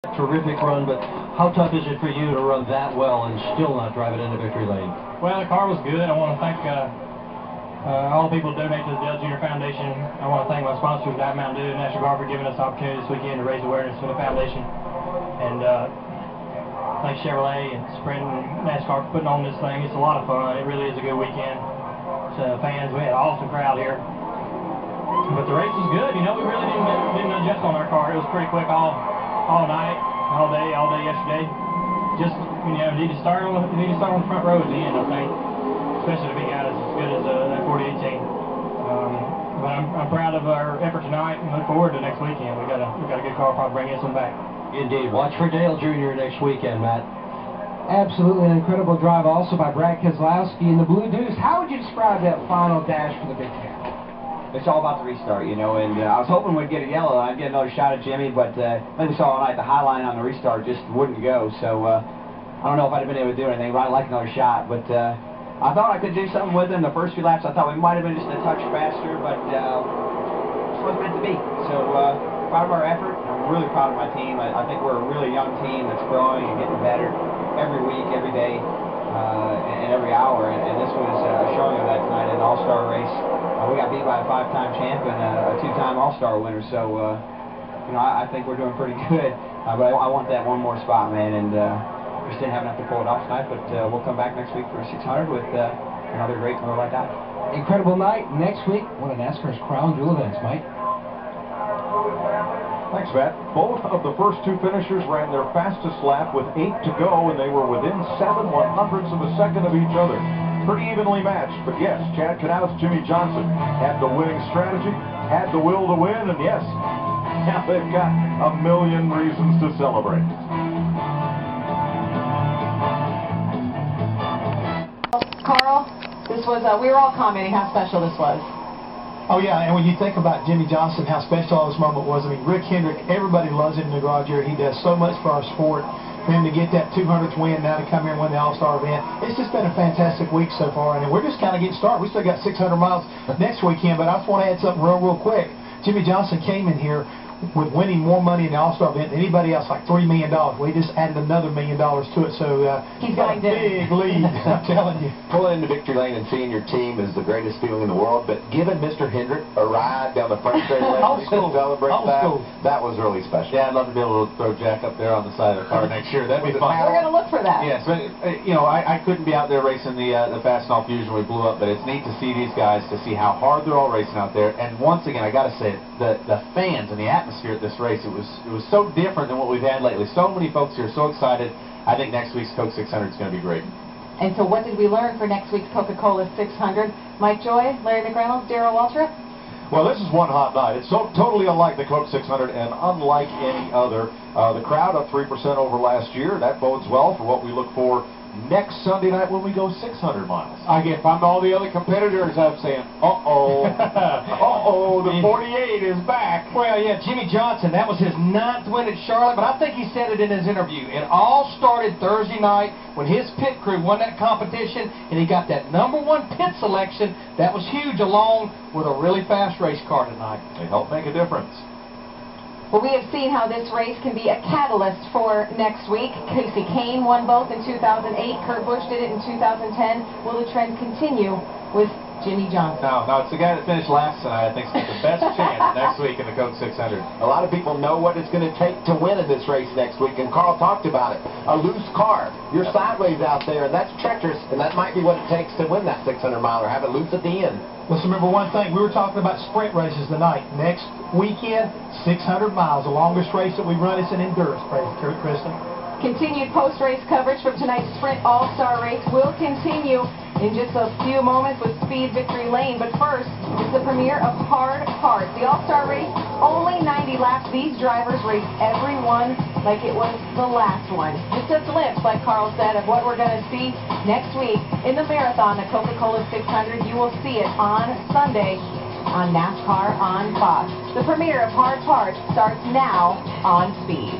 Terrific run, but how tough is it for you to run that well and still not drive it into victory lane? Well, the car was good. I want to thank all the people who donate to the Dale Jr. Foundation. I want to thank my sponsors, Diet Mountain Dew and NASCAR, for giving us the opportunity this weekend to raise awareness for the foundation. And thanks Chevrolet and Sprint and NASCAR for putting on this thing. It's a lot of fun. It really is a good weekend. So fans, we had an awesome crowd here. But the race was good. You know, we really didn't adjust on our car. It was pretty quick all night, all day yesterday. Just, you know, need to start on the front row at the end, I think. Especially to be out as good as that 48 team. But I'm proud of our effort tonight and look forward to next weekend. We got a good car, probably bring this one back. Indeed. Watch for Dale Jr. next weekend, Matt. Absolutely an incredible drive also by Brad Keselowski in the Blue Deuce. How would you describe that final dash for the Big Cat? It's all about the restart, you know, and I was hoping we'd get a yellow. I'd get another shot at Jimmy, but like we saw all night, the high line on the restart just wouldn't go. So I don't know if I'd have been able to do anything, but I'd like another shot. But I thought I could do something with him the first few laps. I thought we might have been just a touch faster, but this wasn't meant to be. So proud of our effort. I'm really proud of my team. I think we're a really young team that's growing and getting better every week, every day, and every hour. And this was a showing of that tonight in an all-star race. We got beat by a 5-time champ and a 2-time All-Star winner, so you know, I think we're doing pretty good. But I want that one more spot, man, and just didn't have enough to pull it off tonight. But we'll come back next week for 600 with another great motor like that. Incredible night. Next week, one of NASCAR's crown jewel events, Mike. Thanks, Matt. Both of the first two finishers ran their fastest lap with 8 to go, and they were within 7/100ths of a second of each other. Pretty evenly matched, but yes, Chad Knaus, Jimmie Johnson had the winning strategy, had the will to win, and yes, now they've got a million reasons to celebrate. Carl, this was, we were all commenting how special this was. Oh yeah, and when you think about Jimmie Johnson, how special this moment was, I mean, Rick Hendrick, everybody loves him in the garage here. He does so much for our sport. For him to get that 200th win, now to come here and win the All-Star event, it's just been a fantastic week so far, and we're just kind of getting started. We still got 600 miles next weekend, but I just want to add something real quick. Jimmie Johnson came in here with winning more money in the All-Star event than anybody else, like $3 million. We just added another $1 million to it, so he's got a big lead, I'm telling you. Pulling into victory lane and seeing your team is the greatest feeling in the world, but giving Mr. Hendrick a ride down the front straight lane to celebrate that was really special. Yeah, I'd love to be able to throw Jack up there on the side of the car next year. That'd be fun. We're going to look for that. Yes, but you know, I couldn't be out there racing the Fastenal Fusion we blew up, but it's neat to see these guys, to see how hard they're all racing out there. And once again, I got to say, the fans and the atmosphere at this race, it was so different than what we've had lately. So many folks here, so excited. I think next week's Coke 600 is going to be great. And so what did we learn for next week's Coca-Cola 600? Mike Joy, Larry McReynolds, Darrell Waltrip? Well, this is one hot night. It's so totally unlike the Coke 600 and unlike any other. The crowd up 3% over last year. That bodes well for what we look for next Sunday night when we go 600 miles. If I'm all the other competitors, I'm saying, uh-oh. Uh-oh, the 48 is back. Well, yeah, Jimmie Johnson, that was his 9th win at Charlotte, but I think he said it in his interview. It all started Thursday night when his pit crew won that competition, and he got that #1 pit selection. That was huge, along with a really fast race car tonight. They help make a difference. Well, we have seen how this race can be a catalyst for next week. Casey Kane won both in 2008. Kurt Busch did it in 2010. Will the trend continue with Jimmie Johnson? No, it's the guy that finished last tonight. I think he's got the best chance next week in the Coke 600. A lot of people know what it's going to take to win in this race next week, and Carl talked about it. A loose car. You're sideways out there, and that's treacherous, and that might be what it takes to win that 600-miler, have it loose at the end. Let's remember one thing. We were talking about sprint races tonight. Next weekend, 600 miles. The longest race that we run is an endurance race, Kristen. Continued post-race coverage from tonight's Sprint All-Star race will continue in just a few moments with Speed Victory Lane. But first, it's the premiere of Hard Parts. The All-Star race, only 90 laps. These drivers race every one like it was the last one. Just a glimpse, like Carl said, of what we're going to see next week in the marathon, the Coca-Cola 600. You will see it on Sunday on NASCAR on Fox. The premiere of Hard Parts starts now on Speed.